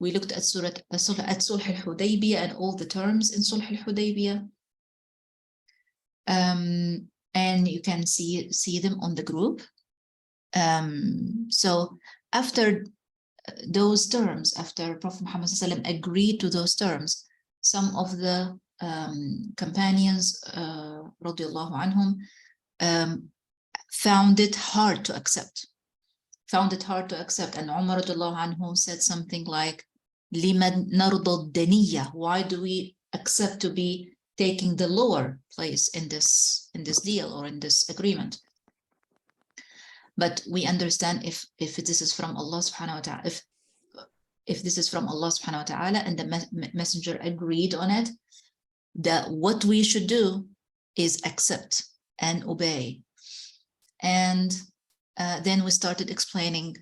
We looked at Surah at Sulh al-Hudaybiyah and all the terms in Sulh al-Hudaybiyah. And you can see them on the group. So after those terms, after Prophet Muhammad ﷺ agreed to those terms, some of the companions, radiallahu anhum, found it hard to accept. And Umar radiallahu anhu said something like, "Liman narda daniya?" Why do we accept to be taking the lower place in this deal or in this agreement? But we understand if this is from Allah subhanahu wa ta'ala, if this is from Allah subhanahu wa ta'ala and the messenger agreed on it, that what we should do is accept and obey. And then we started explaining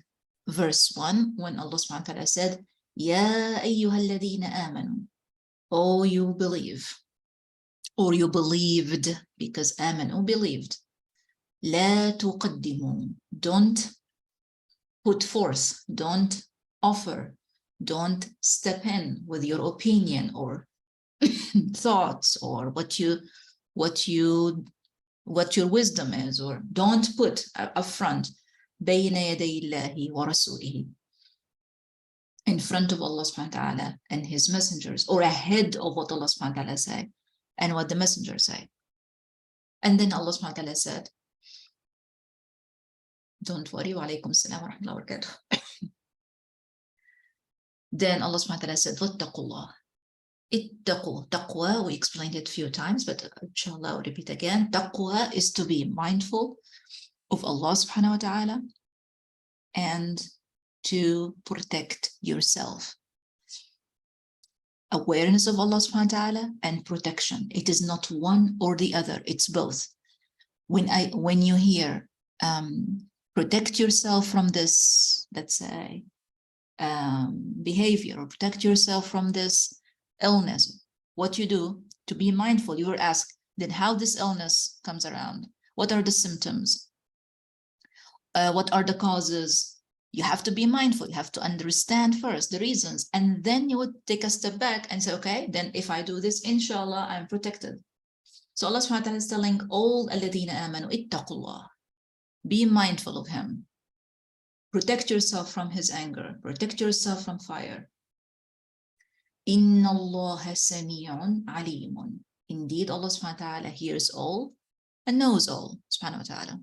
verse 1 when Allah subhanahu wa ta'ala said, Ya ayyuhal ladhina amanu, oh you believe, or you believed, because amanu, believed. La tuqaddimu, don't put forth, don't offer, don't step in with your opinion or thoughts or what your wisdom is, or don't put up front bayna yaday Allahi wa rasulihi, in front of Allah subhanahu wa ta'ala and his messengers, or ahead of what Allah subhanahu wa ta'ala say and what the messengers say. And then Allah subhanahu wa ta'ala said, don't worry, wa alaykum assalam wa rahmatullahi wa barakatuh. Then Allah subhanahu wa ta'ala said, wattaqullah. Ittaqu, taqwa, we explained it a few times, but inshallah I'll repeat again. Taqwa is to be mindful of Allah subhanahu wa ta'ala and to protect yourself. Awareness of Allah subhanahu wa ta'ala and protection. It is not one or the other, it's both. When you hear protect yourself from this, let's say, behavior, or protect yourself from this illness, what you do to be mindful, you were asked, then how this illness comes around? What are the symptoms? What are the causes? You have to be mindful. You have to understand first the reasons, and then you would take a step back and say, okay, then if I do this, inshallah, I'm protected. So Allah subhanahu wa ta'ala is telling all alladhina amanu, ittaqullah, be mindful of him. Protect yourself from his anger. Protect yourself from fire. Inna Allaha sami'un alimun. Indeed, Allah subhanahu wa ta'ala hears all and knows all, subhanahu wa ta'ala.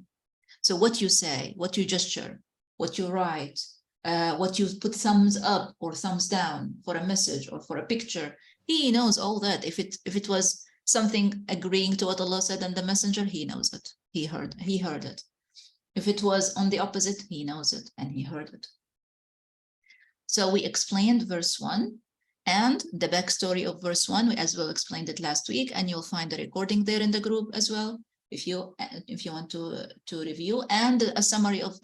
So what you say, what you gesture, what you write, what you put thumbs up or thumbs down for a message or for a picture, he knows all that. If it was something agreeing to what Allah said and the messenger, he knows it. He heard it. If it was on the opposite, he knows it and he heard it. So we explained verse 1 and the backstory of verse 1, we as well explained it last week, and you'll find the recording there in the group as well if you want to review, and a summary of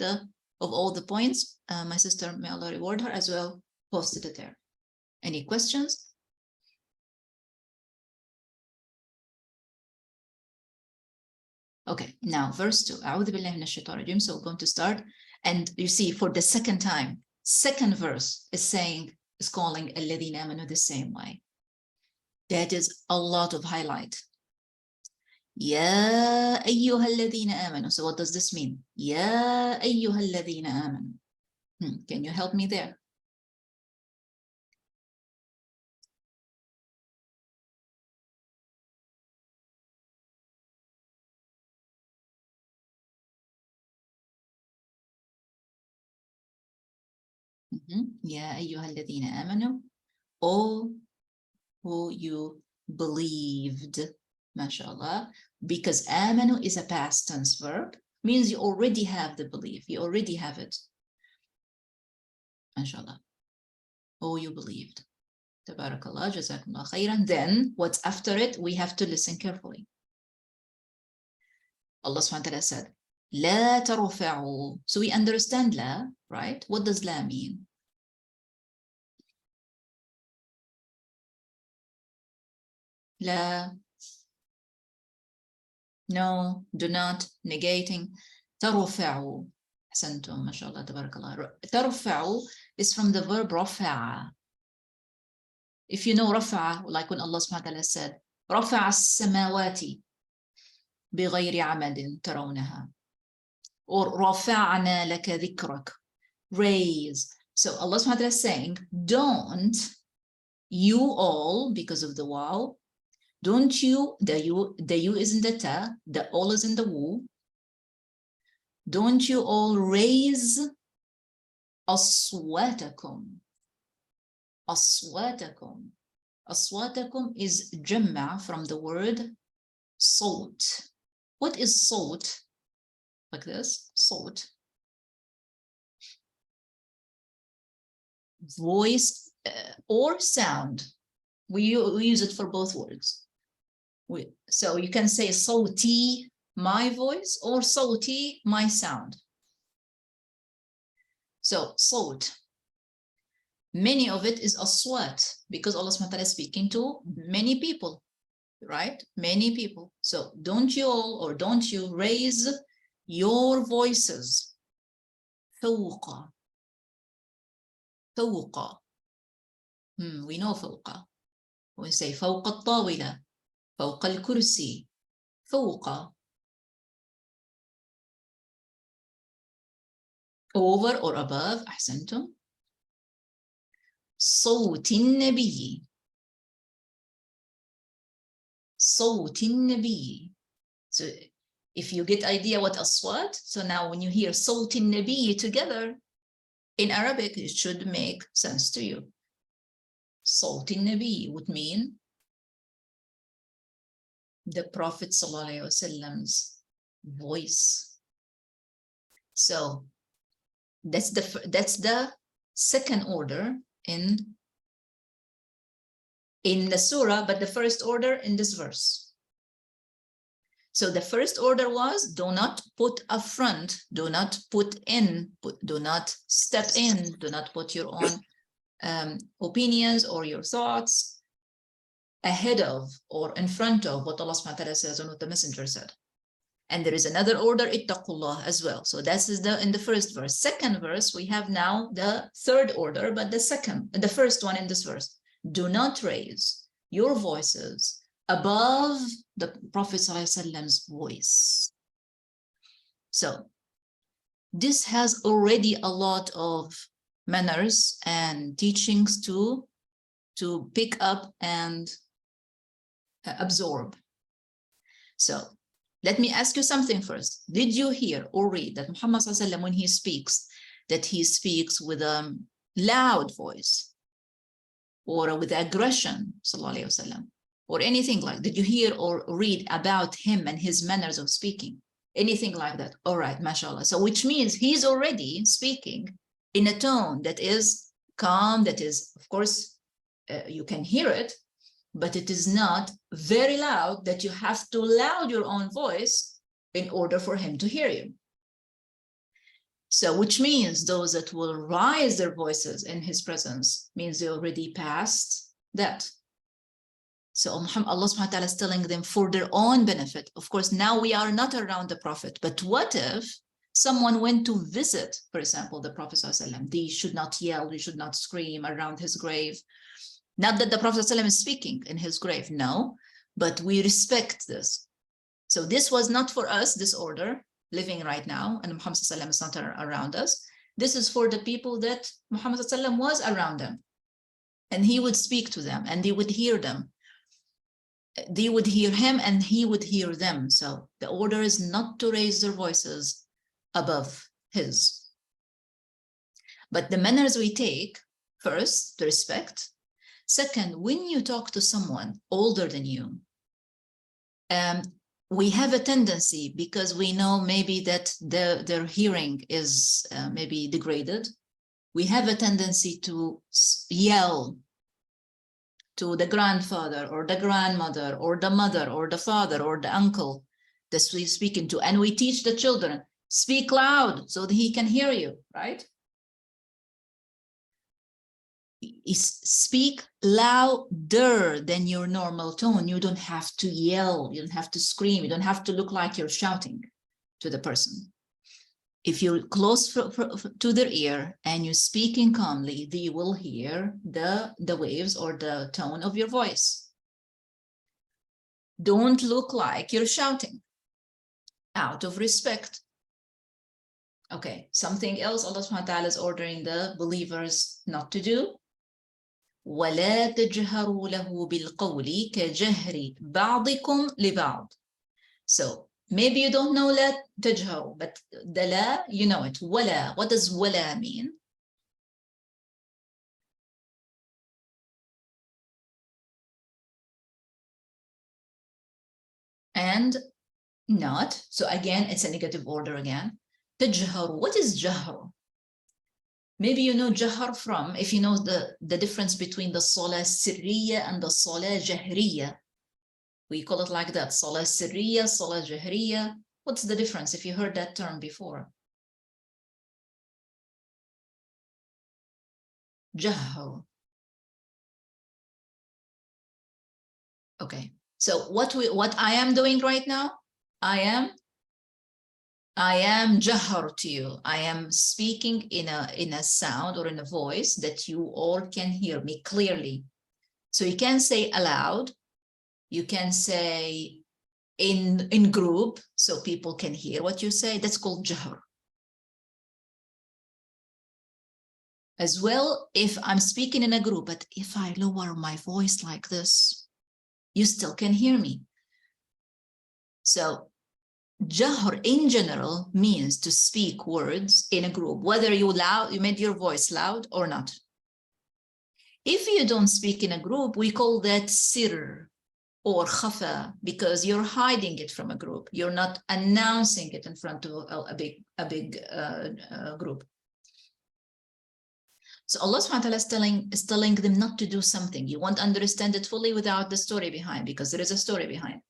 all the points. My sister, may Allah reward her, as well posted it there. Any questions? Okay, now verse 2. A'udhu billahi minash shaitanir rajim. So we're going to start, and you see for the second time, second verse is calling alladhina amanu the same way. That is a lot of highlight. Ya ayyuha alladhina amanu. So what does this mean? Ya ayyuha alladhina amanu. Can you help me there? Ya ayyuha alladhina amanu. Oh, who you believed. MashaAllah. Because amanu is a past tense verb, means you already have the belief. You already have it. MashaAllah. Oh, you believed. Tabarakallah, jazakumullah khairan. Then what's after it? We have to listen carefully. Allah subhanahu wa ta'ala said, La tarfa'u. So we understand la, right? What does la mean? La, no, do not, negating. Tarfa'u. Ahsantum, mashallah, tabarakallah. Tarfa'u is from the verb rafa'a. If you know رفع, like when Allah subhanahu wa ta'ala said, رفع السماوات بغير عمد ترونها, or رفعنا لك ذكرك, raise. So Allah subhanahu wa ta'ala is saying, don't you all, because of the waw, don't you, the you is in the ta, the all is in the woo, don't you all raise أصواتكم. أصواتكم. أصواتكم is جمع from the word صوت. What is صوت? Like this, صوت. Voice or sound. We use it for both words. So you can say صوتي, my voice, or صوتي, my sound. So صوت, many of it is أصوات, because Allah subhanahu wa ta'ala is speaking to many people, right? Many people. So don't you all, or don't you raise your voices. فوق. فوق. We know فوق. We say فوق الطاولة, فوق الكرسي, فوق. Over or above, أحسنتم. صوت النبي. صوت النبي. So if you get idea what أصوات, so now when you hear صوت النبي together in Arabic, it should make sense to you. صوت النبي would mean the Prophet sallallahu alaihi wasallam's voice. So that's the second order in the surah, but the first order in this verse. So the first order was, do not put up front, do not put in, do not step in, do not put your own opinions or your thoughts ahead of or in front of what Allah subhanahu wa ta'ala says and what the messenger said. And there is another order, ittaqullah, as well. So that is in the first verse. Second verse, we have now the third order, but the first one in this verse. Do not raise your voices above the Prophet ﷺ's voice. So this has already a lot of manners and teachings to pick up and absorb. So let me ask you something first. Did you hear or read that Muhammad ﷺ, when he speaks, that he speaks with a loud voice or with aggression, ﷺ, or anything like that? Did you hear or read about him and his manners of speaking? Anything like that? All right, mashallah. So which means he's already speaking in a tone that is calm, that is, of course, you can hear it, but it is not very loud that you have to loud your own voice in order for him to hear you. So which means those that will raise their voices in his presence means they already passed that. So Allah subhanahu wa ta'ala is telling them for their own benefit. Of course, now we are not around the Prophet, but what if someone went to visit, for example, the Prophet ﷺ? They should not yell, they should not scream around his grave. Not that the Prophet ﷺ is speaking in his grave, no, but we respect this. So this was not for us, this order, living right now, and Muhammad ﷺ is not around us. This is for the people that Muhammad ﷺ was around them. And he would speak to them, and they would hear them. They would hear him, and he would hear them. So the order is not to raise their voices above his. But the manners we take, first, to respect. Second, when you talk to someone older than you, we have a tendency, because we know maybe that their hearing is maybe degraded, we have a tendency to yell to the grandfather or the grandmother or the mother or the father or the uncle that we're speaking to. And we teach the children, speak loud so that he can hear you, right? Speak louder than your normal tone. You don't have to yell, you don't have to scream, you don't have to look like you're shouting to the person. If you're close to their ear and you're speaking calmly, they will hear the waves or the tone of your voice. Don't look like you're shouting out of respect. Okay, something else Allah subhanahu wa ta'ala is ordering the believers not to do. وَلَا تَجْهَرُوا لَهُ بِالْقَوْلِ كَجَهْرِ بَعْضِكُمْ لِبَعْضٍ. So maybe you don't know la tajharu, but the la, you know it. Wala. What does wala mean? And not. So again, it's a negative order again. Tajharu. What is jahru? Maybe you know jahar from, if you know the difference between the salah sirriya and the salah jahriya. We call it like that. Salah sirriya, salah jahriya. What's the difference if you heard that term before? Jahru. Okay. So what I am doing right now, I am jahar to you. I am speaking in a sound or in a voice that you all can hear me clearly. So you can say aloud, you can say in group, so people can hear what you say. That's called jahar. As well, if I'm speaking in a group, but if I lower my voice like this, you still can hear me. So jahr in general means to speak words in a group, whether you made your voice loud or not. If you don't speak in a group, we call that sir or khafa, because you're hiding it from a group. You're not announcing it in front of a big group. So Allah subhanahu wa ta'ala is telling them not to do something. You won't understand it fully without the story behind, because there is a story behind.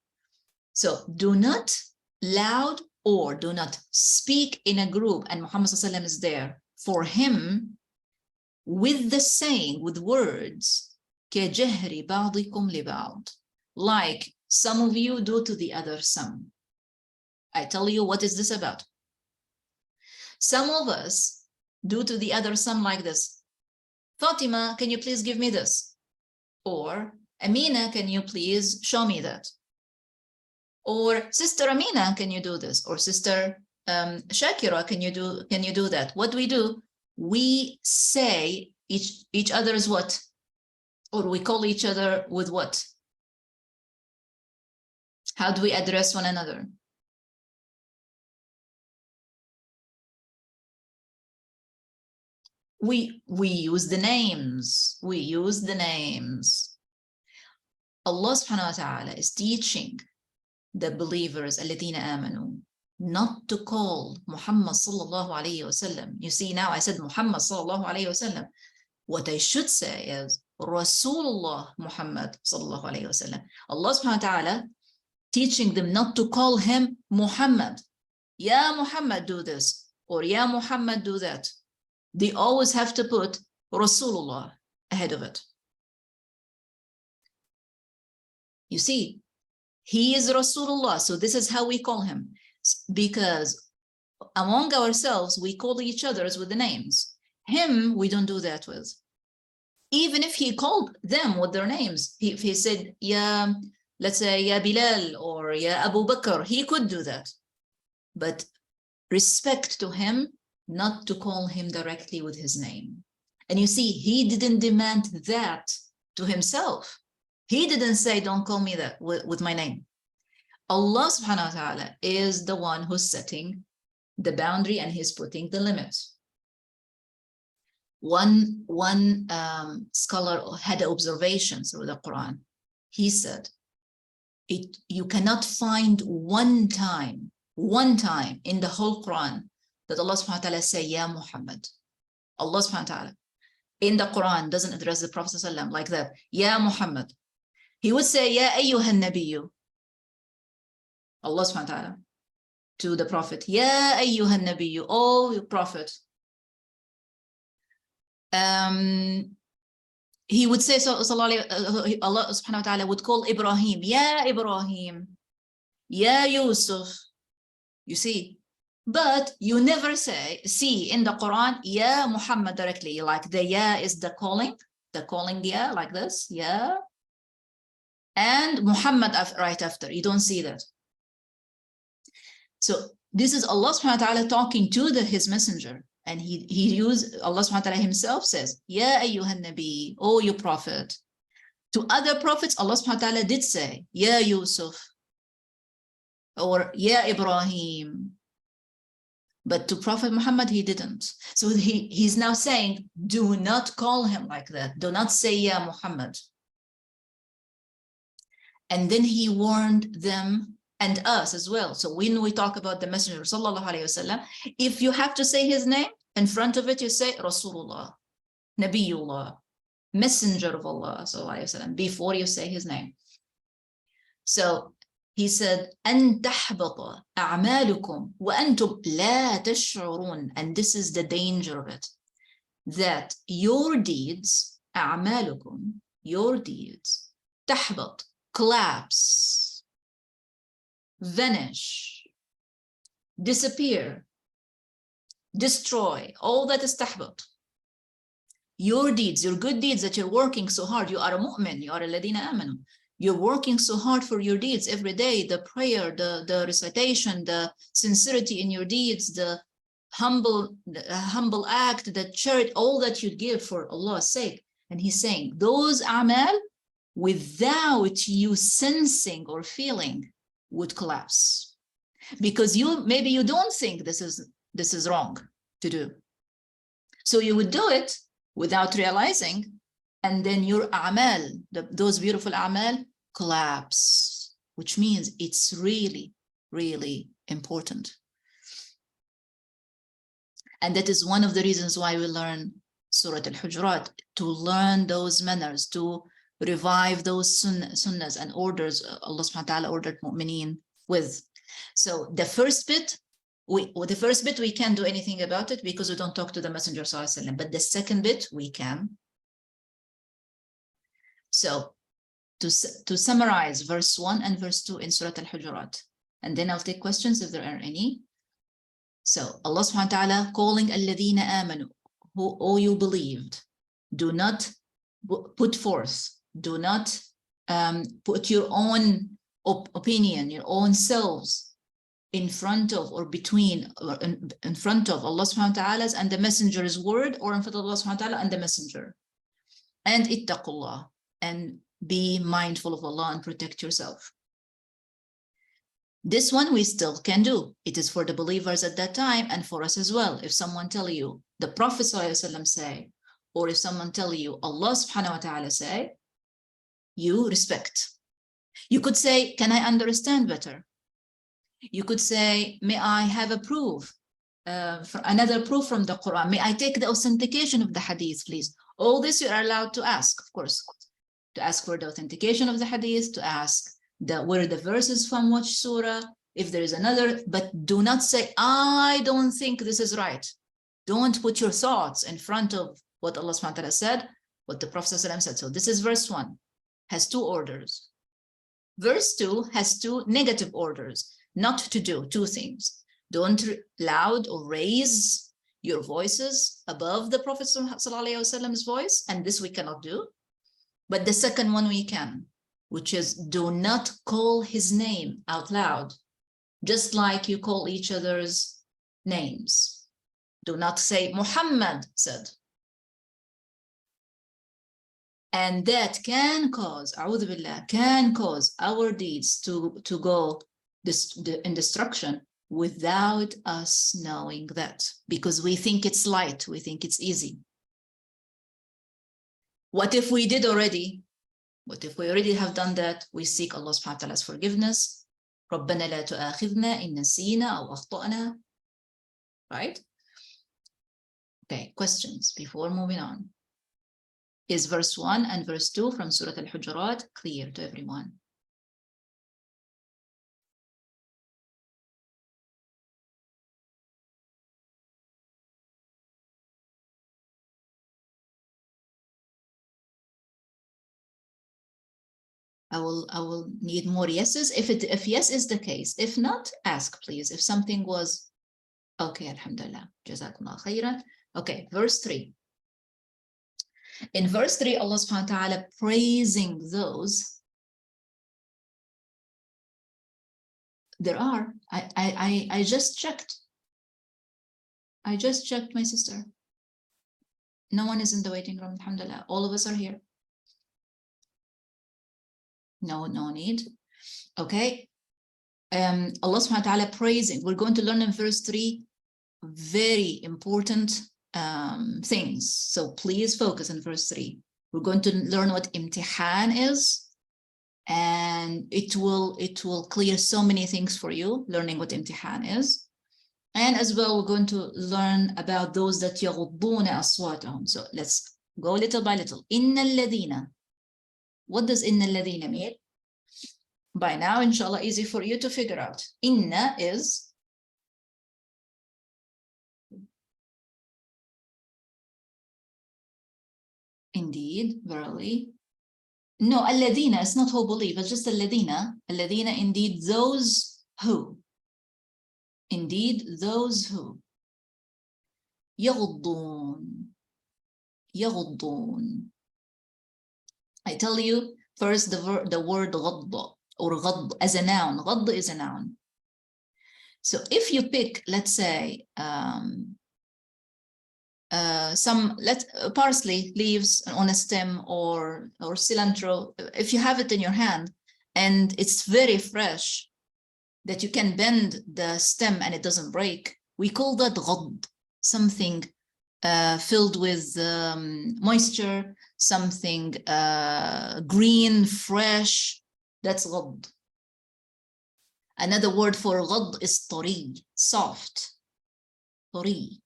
So do not loud or do not speak in a group, and Muhammad sallallahu alaihi wasallam is there for him with the saying, with words, كَجَهْرِ بَعْضِكُمْ لِبَعْضٍ, like some of you do to the other some. I tell you, what is this about? Some of us do to the other some like this. Fatima, can you please give me this? Or Amina, can you please show me that? Or Sister Amina, can you do this? Or Sister Shakira, can you do that? What do? We say each other's what? Or we call each other with what? How do we address one another? We use the names. We use the names. Allah subhanahu wa ta'ala is teaching the believers, الَّذِينَ آمَنُوا, not to call Muhammad sallallahu alayhi wasallam. You see, now I said Muhammad sallallahu alayhi wasallam. What I should say is Rasulullah Muhammad sallallahu alayhi wasallam. Allah subhanahu wa ta'ala teaching them not to call him Muhammad. Ya Muhammad, do this. Or Ya Muhammad, do that. They always have to put Rasulullah ahead of it. You see, he is Rasulullah, so this is how we call him. Because among ourselves, we call each other with the names. Him, we don't do that with. Even if he called them with their names, if he said, Ya, let's say, Ya Bilal or Ya Abu Bakr, he could do that. But respect to him, not to call him directly with his name. And you see, he didn't demand that to himself. He didn't say, don't call me that with my name. Allah subhanahu wa ta'ala is the one who's setting the boundary and he's putting the limits. One scholar had an observation through the Quran. He said, you cannot find one time in the whole Quran that Allah subhanahu wa ta'ala say, Ya Muhammad. Allah subhanahu wa ta'ala in the Quran doesn't address the Prophet ﷺ like that. Ya Muhammad. He would say, Ya ayyuhan nabiyyu. Allah subhanahu wa ta'ala to the Prophet, Ya ayyuhan nabiyyu, oh Prophet. He would say, Allah subhanahu wa ta'ala would call Ibrahim, Ya Ibrahim, Ya Yusuf. You see, But you never see in the Quran, Ya Muhammad directly, like the Ya is the calling Ya, like this, Ya, and Muhammad right after. You don't see that. So this is Allah subhanahu wa ta'ala talking to his messenger. And he used, Allah subhanahu wa ta'ala himself says, Ya ayyuhan nabi, oh you prophet. To other prophets, Allah subhanahu wa ta'ala did say, Ya Yusuf, or Ya Ibrahim. But to Prophet Muhammad, he didn't. So he's now saying, do not call him like that. Do not say, Ya Muhammad. And then he warned them and us as well. So when we talk about the Messenger, sallallahu alayhi wasallam, if you have to say his name, in front of it, you say Rasulullah, Nabiyullah, Messenger of Allah, sallallahu alayhi wasallam, before you say his name. So he said, أن تحبط أعمالكم وأنتم لا تشعرون. And this is the danger of it, that your deeds, أعمالكم, your deeds, تحبط, collapse, vanish, disappear, destroy. All that is تحبط. Your deeds, your good deeds that you're working so hard. You are a mu'min, you are الذين آمنوا. You're working so hard for your deeds every day, the prayer, the recitation, the sincerity in your deeds, the humble act, the charity, all that you give for Allah's sake. And he's saying those amal, without you sensing or feeling, would collapse. Because maybe you don't think this is wrong to do. So you would do it without realizing, and then your amal, those beautiful amal, collapse, which means it's really, really important. And that is one of the reasons why we learn Surat al-Hujurat, to learn those manners, to revive those sunnahs and orders Allah subhanahu wa ta'ala ordered mu'mineen with. So the first bit we can't do anything about it because we don't talk to the Messenger sallallahu alaihi wasallam. But the second bit we can. So to summarize verse 1 and verse 2 in Surat al-Hujurat, and then I'll take questions if there are any. So Allah subhanahu wa ta'ala calling alladhina amanu, who all you believed, do not put forth, do not put your own opinion, your own selves in front of or between or in front of Allah subhanahu wa ta'ala's and the messenger's word, or in front of Allah subhanahu wa ta'ala and the messenger. And ittaqullah, and be mindful of Allah and protect yourself. This one we still can do. It is for the believers at that time and for us as well. If someone tell you the Prophet ﷺ say, or if someone tell you Allah subhanahu wa ta'ala say, you respect. You could say, can I understand better? You could say, may I have a proof, another proof from the Quran? May I take the authentication of the hadith, please? All this you are allowed to ask, of course. To ask for the authentication of the hadith, to ask where the verses from which surah, if there is another, but do not say, I don't think this is right. Don't put your thoughts in front of what Allah subhanahu wa ta'ala said, what the Prophet ﷺ said. So this is verse 1, has two orders. Verse 2 has two negative orders, not to do two things. Don't loud or raise your voices above the Prophet ﷺ's voice, and this we cannot do. But the second one we can, which is do not call his name out loud, just like you call each other's names. Do not say Muhammad said. And that can cause, a'udhu billah, can cause our deeds to go in destruction without us knowing that, because we think it's light, we think it's easy. What if we did already? What if we already have done that? We seek Allah subhanahu wa ta'ala's forgiveness. رَبَّنَا لَا تُؤَاخِذْنَا إِن نَسِينَا أَوْ أَخْطَأْنَا. Right? Okay, questions before moving on. Is verse 1 and verse 2 from Surah Al-Hujurat clear to everyone? I will need more yeses if yes is the case. If not, ask please. If something was Okay, alhamdulillah. Jazakumullah khairan. Okay, verse 3. In verse 3, Allah subhanahu wa ta'ala praising those. There are. I just checked. I just checked, my sister. No one is in the waiting room, alhamdulillah. All of us are here. No need. Okay. Allah subhanahu wa ta'ala praising. We're going to learn in verse 3 very important things. So please focus on verse 3. We're going to learn what imtihan is, and it will clear so many things for you, learning what imtihan is. And as well, we're going to learn about those that يغضون أصواتهم. So let's go little by little. إن الذين. What does إن الذين mean? By now, inshallah, easy for you to figure out. Inna is indeed, verily. No, alladina, it's not who believe, it's just alladina. Alladina, indeed, those who. Indeed, those who. يغضون. يغضون. I tell you, first the word غض or غض as a noun. غض is a noun. So if you pick, let's say, some parsley leaves on a stem or cilantro, if you have it in your hand and it's very fresh, that you can bend the stem and it doesn't break, we call that غض, something filled with moisture, something green, fresh, that's غض. Another word for غض is طري, soft, طري.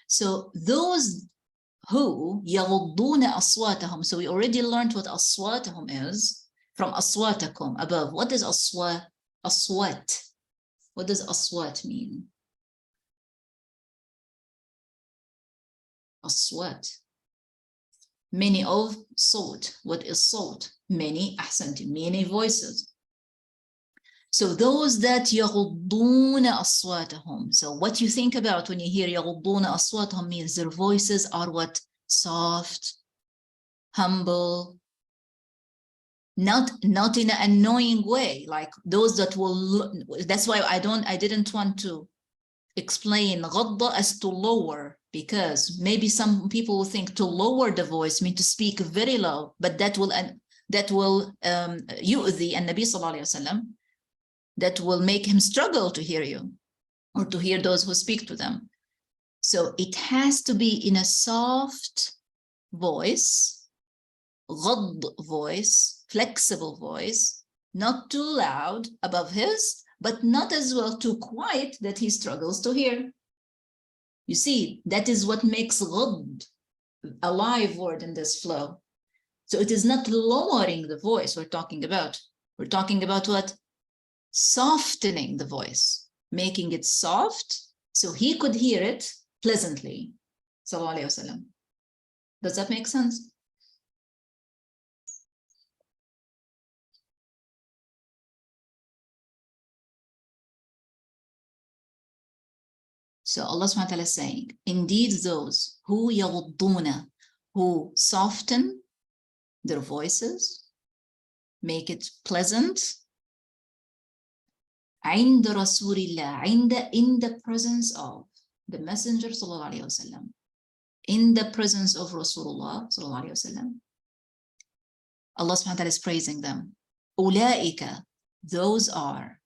So those who يغضون أصواتهم. So we already learned what أصواتهم is from أصواتكم above. What is أصوات? أصوات. What does أصوات mean? أصوات. Many of صوت. What is صوت? Many, أحسنت, many voices. So those that يغضون أصواتهم. So what you think about when you hear يغضون أصواتهم means their voices are what? Soft, humble, not in an annoying way, like those that will. That's why I didn't want to explain غض as to lower, because maybe some people will think to lower the voice means to speak very low, but that will يؤذي النبي صلى الله عليه وسلم. That will make him struggle to hear you or to hear those who speak to them. So it has to be in a soft voice, غض voice, flexible voice, not too loud above his, but not as well too quiet that he struggles to hear. You see, that is what makes غض a live word in this flow. So it is not lowering the voice we're talking about. We're talking about what? Softening the voice, making it soft so he could hear it pleasantly. Sallallahu Alaihi Wasallam. Does that make sense? So Allah subhanahu wa ta'ala is saying, indeed those who يغضون, who soften their voices, make it pleasant, عند رسول الله, in the presence of the Messenger sallallahu alaihi wasallam, in the presence of Rasulullah sallallahu alaihi wasallam. Allah subhanahu wa ta'ala is praising them. أولئك, those are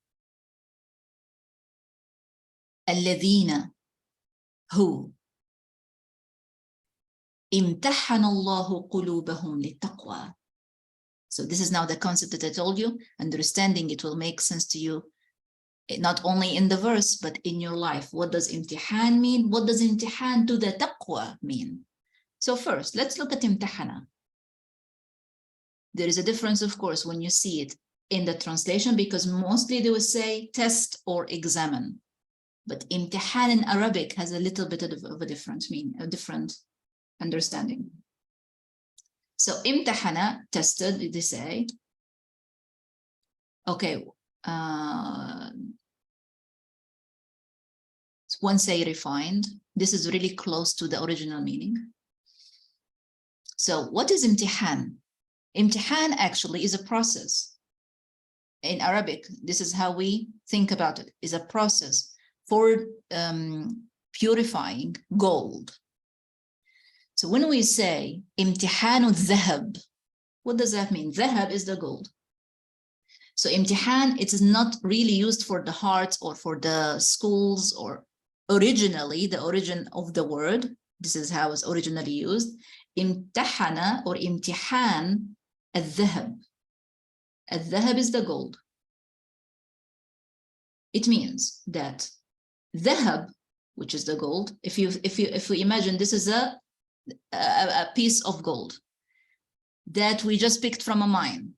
الذين who امتحن الله قلوبهم للتقوى. So this is now the concept that I told you. Understanding it will make sense to you, not only in the verse, but in your life. What does imtihan mean? What does imtihan to the taqwa mean? So first, let's look at imtihana. There is a difference, of course, when you see it in the translation, because mostly they will say test or examine. But imtihan in Arabic has a little bit of a different meaning, a different understanding. So imtihana, tested, they say. Okay. When say refined, this is really close to the original meaning. So what is imtihan? Imtihan actually is a process. In Arabic, this is how we think about it, is a process for purifying gold. So when we say imtihanu dhahab, what does that mean? Dhahab is the gold. So imtihan, it is not really used for the hearts or for the schools, or originally, the origin of the word, this is how it's originally used. Imtahana or imtihan al-dhahab. Al-dhahab is the gold. It means that dhahab, which is the gold, if we imagine this is a piece of gold that we just picked from a mine.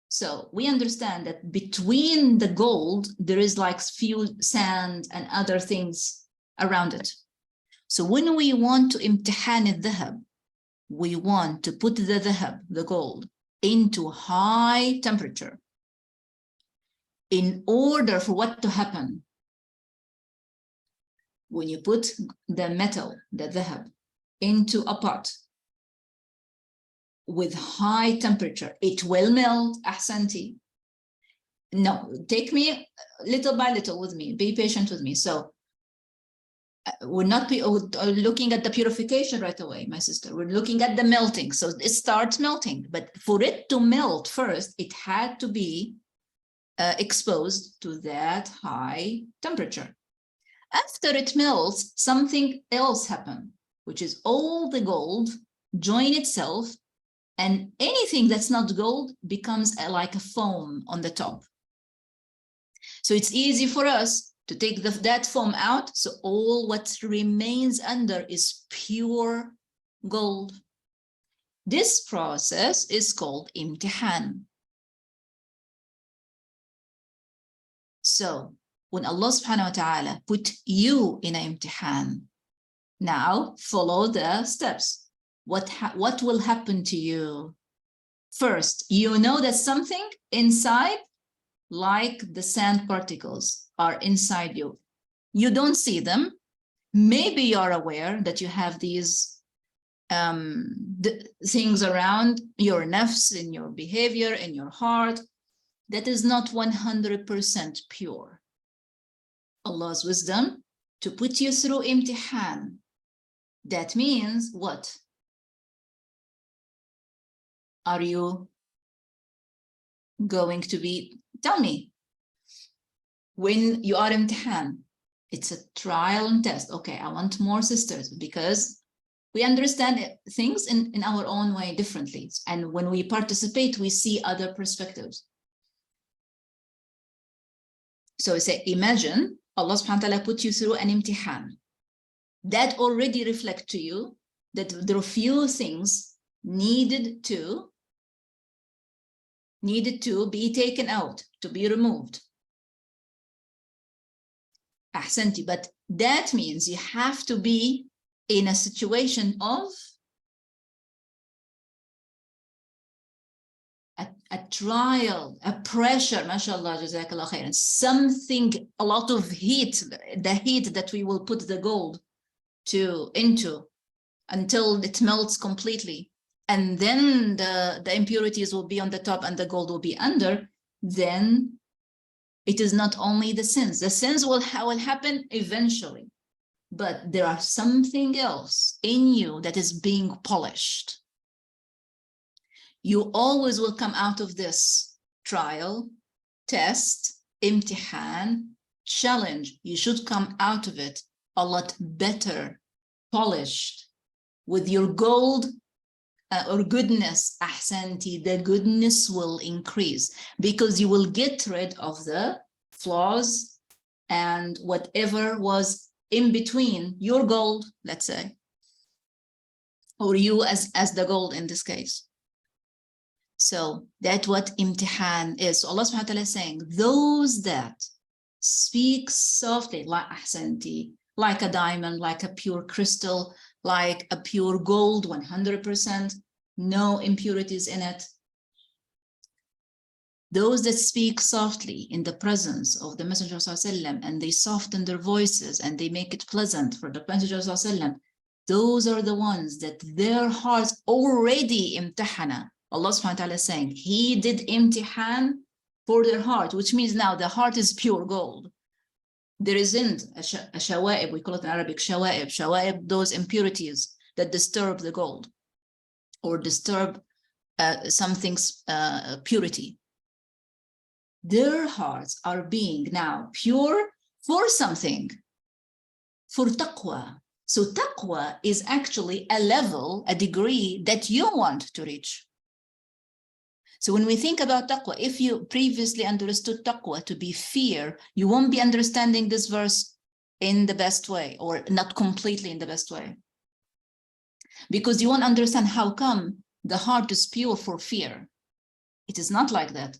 So we understand that between the gold, there is like few sand and other things around it. So when we want to imtihan al-dhahab, we want to put the dhahab, the gold, into high temperature in order for what to happen. When you put the metal, the dhahab, into a pot with high temperature, it will melt. Ahsanti. No, take me little by little with me. Be patient with me. So we're not looking at the purification right away, my sister. We're looking at the melting. So it starts melting. But for it to melt first, it had to be exposed to that high temperature. After it melts, something else happens, which is all the gold join itself, and anything that's not gold becomes like a foam on the top. So it's easy for us to take that foam out. So all what remains under is pure gold. This process is called imtihan. So when Allah subhanahu wa ta'ala put you in an imtihan, now follow the steps. What will happen to you? First, you know that something inside, like the sand particles, are inside you. You don't see them. Maybe you're aware that you have these things around your nafs, in your behavior, in your heart, that is not 100% pure. Allah's wisdom to put you through imtihan. That means what? Are you going to be, tell me, when you are imtihan, it's a trial and test. Okay, I want more sisters, because we understand things in our own way differently. And when we participate, we see other perspectives. So we say, imagine Allah subhanahu wa ta'ala put you through an imtihan. That already reflect to you that there are few things needed to be taken out, to be removed. Ahsanti, but that means you have to be in a situation of a trial, a pressure, mashallah, jazakallah khairan, something, a lot of heat, the heat that we will put the gold into until it melts completely. And then the impurities will be on the top and the gold will be under. Then it is not only the sins will happen eventually, but there are something else in you that is being polished. You always will come out of this trial, test, imtihan, challenge. You should come out of it a lot better, polished, with your gold or goodness. Ahsanti, the goodness will increase, because you will get rid of the flaws and whatever was in between your gold, let's say, or you as the gold in this case. So that's what imtihan is. So Allah subhanahu wa ta'ala is saying, those that speak softly, like ahsanti, like a diamond, like a pure crystal, like a pure gold, 100%, no impurities in it. Those that speak softly in the presence of the Messenger ﷺ, and they soften their voices and they make it pleasant for the Messenger ﷺ, those are the ones that their hearts already imtihana. Allah subhanahu wa ta'ala is saying, He did imtihan for their heart, which means now the heart is pure gold. There isn't a shawa'ib, we call it in Arabic shawa'ib. Shawa'ib, those impurities that disturb the gold or disturb something's purity. Their hearts are being now pure for something, for taqwa. So taqwa is actually a level, a degree that you want to reach. So when we think about taqwa, if you previously understood taqwa to be fear, you won't be understanding this verse in the best way, or not completely in the best way. Because you won't understand how come the heart is pure for fear. It is not like that.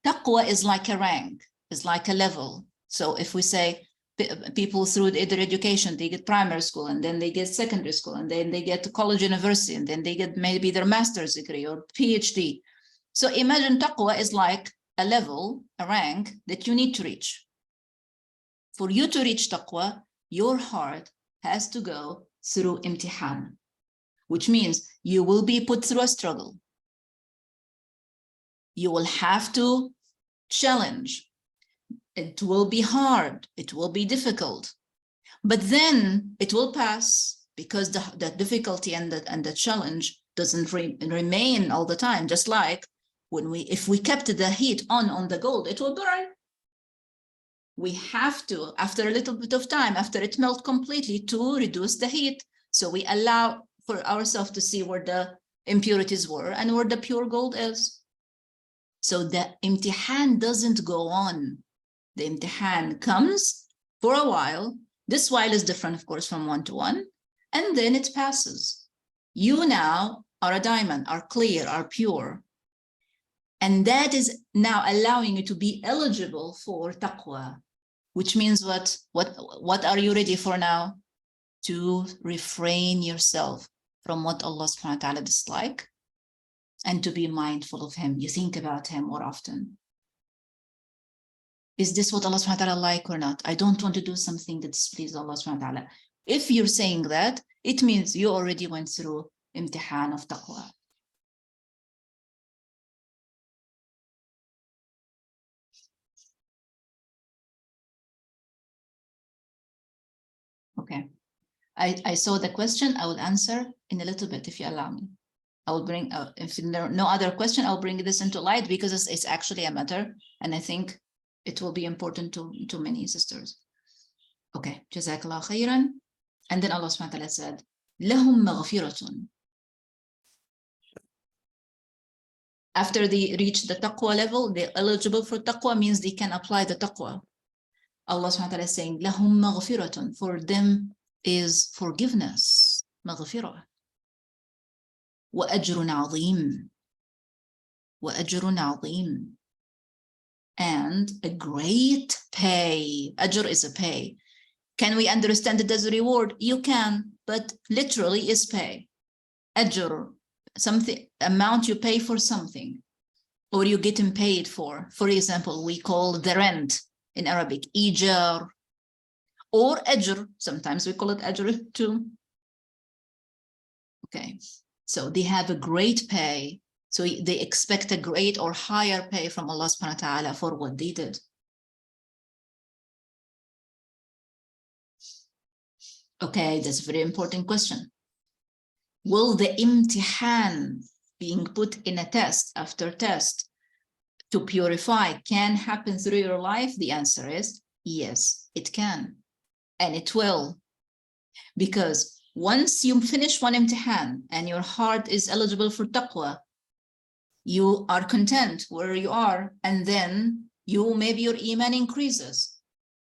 Taqwa is like a rank, is like a level. So if we say people through their education, they get primary school, and then they get secondary school, and then they get to college, university, and then they get maybe their master's degree or PhD. So imagine taqwa is like a level, a rank that you need to reach. For you to reach taqwa, your heart has to go through imtihan, which means you will be put through a struggle. You will have to challenge. It will be hard. It will be difficult. But then it will pass, because the difficulty and the challenge doesn't remain all the time. Just like if we kept the heat on the gold, it will burn. We have to, after a little bit of time, after it melts completely, to reduce the heat. So we allow for ourselves to see where the impurities were and where the pure gold is. So the imtihan doesn't go on. The imtihan comes for a while. This while is different, of course, from one to one, and then it passes. You now are a diamond, are clear, are pure. And that is now allowing you to be eligible for taqwa, which means what are you ready for now? To refrain yourself from what Allah subhanahu wa ta'ala dislike, and to be mindful of Him. You think about Him more often. Is this what Allah subhanahu wa ta'ala like or not? I don't want to do something that displeases Allah subhanahu wa ta'ala. If you're saying that, it means you already went through imtihan of taqwa. Okay. I saw the question. I will answer in a little bit if you allow me. I will bring, if there are no other question, I'll bring this into light, because it's actually a matter, and I think it will be important to many sisters. Okay, Jazakallah khairan. And then Allah subhanahu wa ta'ala said, Lahum maghfiratun. After they reach the taqwa level, they're eligible for taqwa, means they can apply the taqwa. Allah subhanahu wa ta'ala is saying, Lahum maghfiratun. For them is forgiveness, maghfirah. وَأَجْرٌ عَظِيمٌ. وَأَجْرٌ عَظِيمٌ. And a great pay. Ajr is a pay. Can we understand it as a reward? You can, but literally is pay. Ajr, something, amount you pay for something, or you getting paid for. For example, we call the rent in Arabic ijar, or ajr. Sometimes we call it ajr too. Okay, so they have a great pay. So they expect a great or higher pay from Allah subhanahu wa ta'ala for what they did. Okay, that's a very important question. Will the imtihan, being put in a test after test to purify, can happen through your life? The answer is yes, it can. And it will. Because once you finish one imtihan and your heart is eligible for taqwa, you are content where you are, and then maybe your iman increases.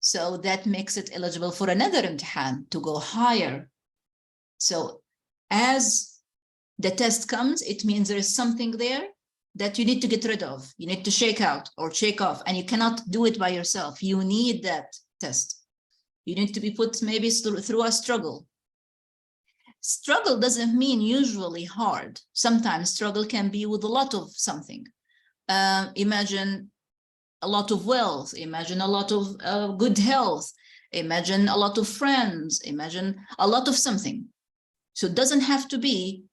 So that makes it eligible for another imtihan to go higher. So as the test comes, it means there is something there that you need to get rid of. You need to shake out or shake off, and you cannot do it by yourself. You need that test. You need to be put maybe through a struggle. Struggle doesn't mean usually hard. Sometimes struggle can be with a lot of something. imagine a lot of wealth, imagine a lot of good health, imagine a lot of friends, imagine a lot of something. So it doesn't have to be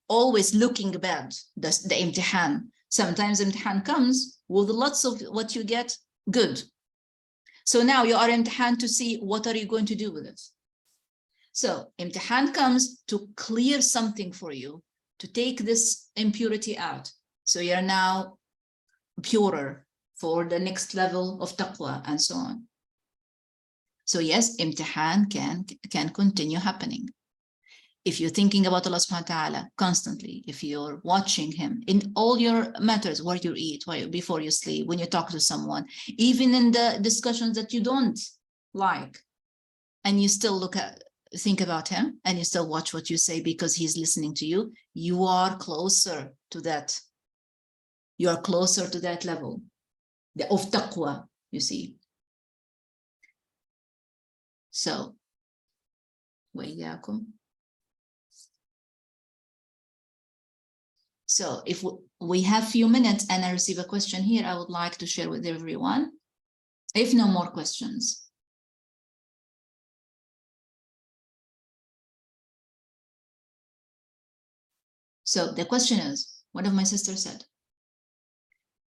always looking bad, the imtihan. Sometimes imtihan comes with lots of what you get good. So now you are imtihan to see what are you going to do with it. So imtihan comes to clear something for you, to take this impurity out. So you're now purer for the next level of taqwa and so on. So yes, imtihan can continue happening. If you're thinking about Allah subhanahu wa ta'ala constantly, if you're watching him in all your matters, where you eat, before you sleep, when you talk to someone, even in the discussions that you don't like, and you still think about him, and you still watch what you say because he's listening to you, you are closer to that. You are closer to that level of taqwa, you see. So, وإياكم. So if we have few minutes and I receive a question here, I would like to share with everyone. If no more questions. So the question is, one of my sisters said,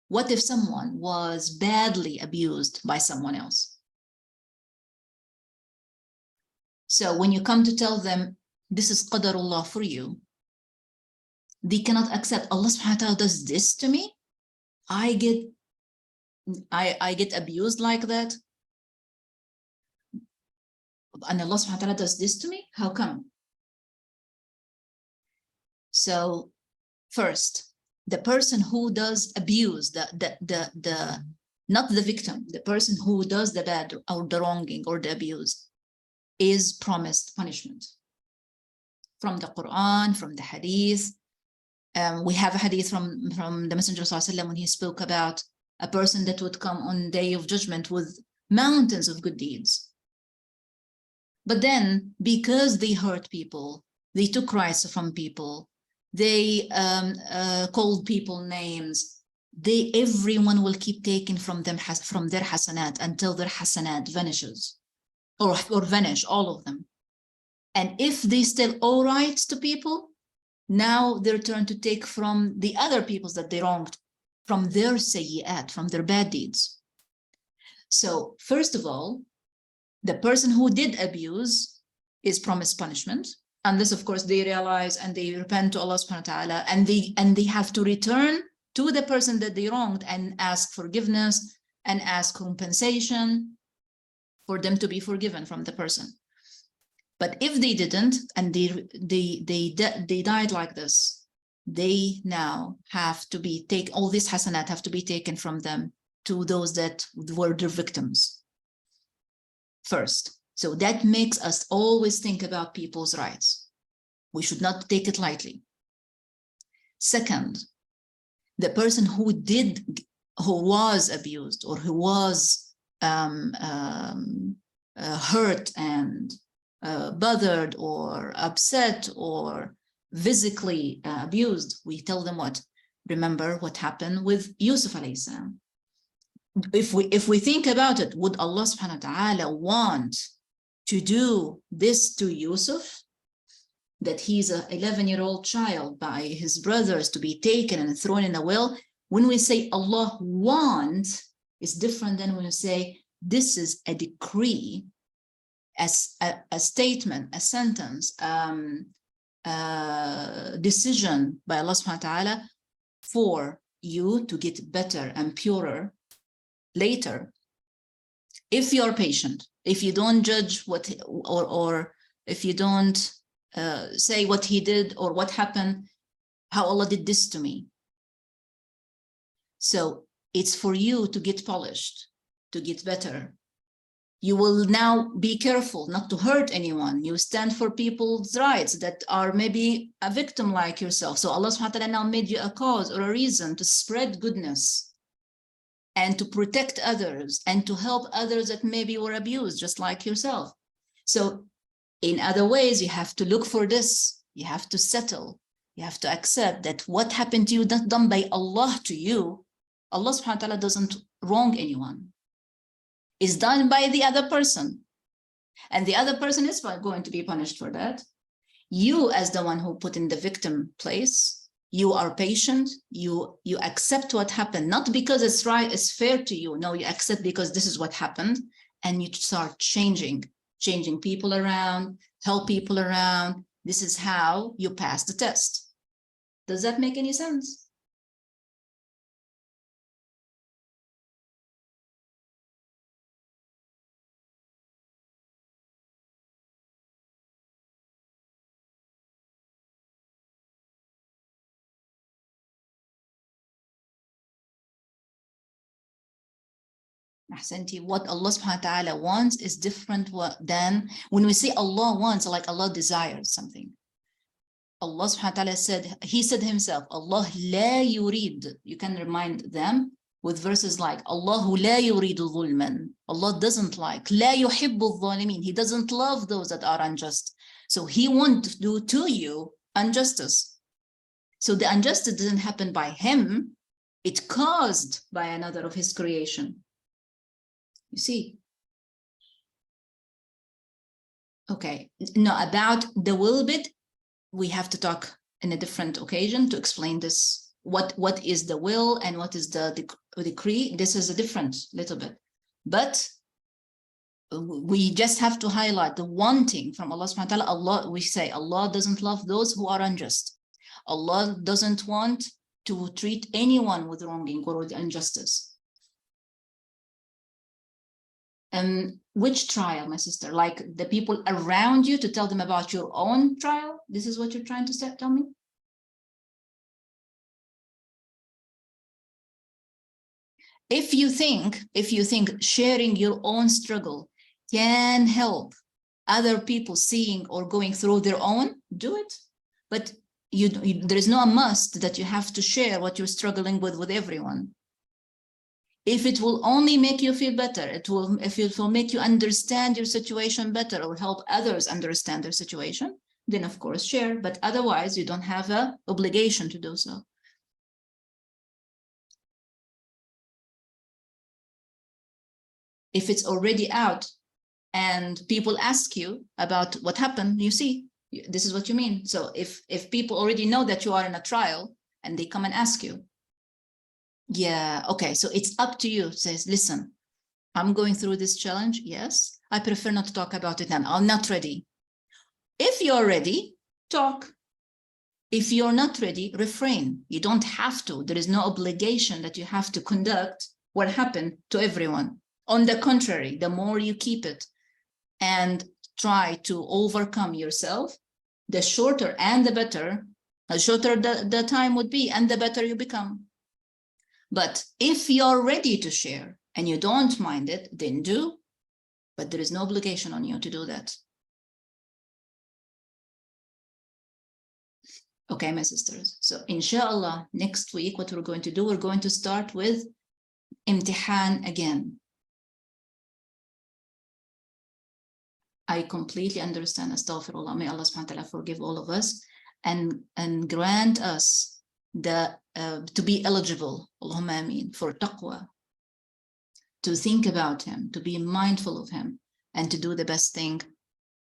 what if someone was badly abused by someone else? So when you come to tell them, this is qadarullah for you, they cannot accept. Allah subhanahu wa ta'ala does this to me. I get abused like that. And Allah subhanahu wa ta'ala does this to me. How come? So first, the person who does abuse, not the victim, the person who does the bad or the wronging or the abuse is promised punishment. From the Quran, from the Hadith. We have a hadith from the Messenger ﷺ when he spoke about a person that would come on Day of Judgment with mountains of good deeds. But then, because they hurt people, they took rights from people, they called people names, everyone will keep taking from their hasanat until their hasanat vanishes, or vanish, all of them. And if they still owe rights to people, now their turn to take from the other peoples that they wronged, from their sayyi'at, from their bad deeds. So first of all, the person who did abuse is promised punishment, unless of course they realize and they repent to Allah subhanahu wa ta'ala, and they have to return to the person that they wronged and ask forgiveness and ask compensation for them to be forgiven from the person. But if they didn't, and they died like this, they now have to be all these hasanat have to be taken from them to those that were the victims first. So that makes us always think about people's rights. We should not take it lightly. Second, the person who was abused or who was hurt and bothered or upset or physically abused, we tell them what? Remember what happened with Yusuf alayhi salam. If we think about it, would Allah subhanahu wa ta'ala want to do this to Yusuf? That he's an 11-year-old child by his brothers to be taken and thrown in a well? When we say Allah want, it's different than when we say this is a decree, as a statement, a sentence, decision by Allah subhanahu wa ta'ala for you to get better and purer later. If you're patient, if you don't judge what, or if you don't say what he did or what happened, how Allah did this to me. So it's for you to get polished, to get better. You will now be careful not to hurt anyone. You stand for people's rights that are maybe a victim like yourself. So Allah subhanahu wa ta'ala now made you a cause or a reason to spread goodness and to protect others and to help others that maybe were abused, just like yourself. So in other ways, you have to look for this. You have to settle. You have to accept that what happened to you, that's done by Allah to you. Allah subhanahu wa ta'ala doesn't wrong anyone. It's done by the other person. And the other person is going to be punished for that. You, as the one who put in the victim place, you are patient. You accept what happened, not because it's right, it's fair to you. No, you accept because this is what happened, and you start changing people around, help people around. This is how you pass the test. Does that make any sense? Ahsanti, what Allah subhanahu wa ta'ala wants is different than when we say Allah wants, like Allah desires something. Allah subhanahu wa ta'ala said, He said Himself, Allah la yurid. You can remind them with verses like, Allahu la yuridu dhulman. Allah doesn't like, la yuhibbu dhalimin. He doesn't love those that are unjust. So He won't do to you injustice. So the injustice didn't happen by Him. It caused by another of His creation. You see? Okay, no, about the will bit, we have to talk in a different occasion to explain this. What is the will and what is the decree? This is a different little bit. But we just have to highlight the wanting from Allah subhanahu wa ta'ala. Allah, we say Allah doesn't love those who are unjust. Allah doesn't want to treat anyone with wronging or with injustice. Which trial, my sister? Like the people around you, to tell them about your own trial? This is what you're trying to tell me? If you think sharing your own struggle can help other people seeing or going through their own, do it. But there is no must that you have to share what you're struggling with everyone. If it will only make you feel better, if it will make you understand your situation better or help others understand their situation, then of course share. But otherwise, you don't have an obligation to do so. If it's already out and people ask you about what happened, you see, this is what you mean. So if people already know that you are in a trial and they come and ask you, yeah, okay, so it's up to you. It says, listen, I'm going through this challenge. Yes, I prefer not to talk about it now. I'm not ready. If you're ready, talk. If you're not ready, refrain. You don't have to. There is no obligation that you have to conduct what happened to everyone. On the contrary, the more you keep it and try to overcome yourself, the shorter and the better, the shorter the time would be and the better you become. But if you're ready to share and you don't mind it, then do. But there is no obligation on you to do that. Okay, my sisters. So inshallah, next week, what we're going to do, we're going to start with imtihan again. I completely understand. Astaghfirullah. May Allah subhanahu wa ta'ala forgive all of us and grant us to be eligible, Allahumma ameen, for taqwa, to think about Him, to be mindful of Him, and to do the best thing,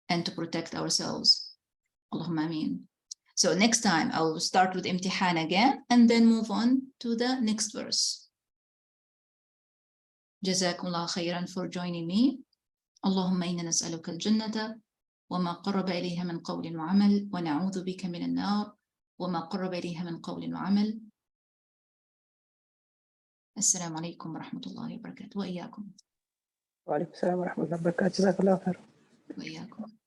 and to protect ourselves. Allahumma ameen. So next time, I will start with imtihan again, and then move on to the next verse. Jazakumullah khairan for joining me. Allahumma inna nas'aluka al-jannata wa ma qarraba ilayha min qawlin wa amal wa na'udhu bika min an-nar وما قرب إليها من قول وعمل. السلام عليكم ورحمة الله وبركاته وإياكم. وعليكم السلام ورحمة الله وبركاته. جزاك الله خير. وإياكم.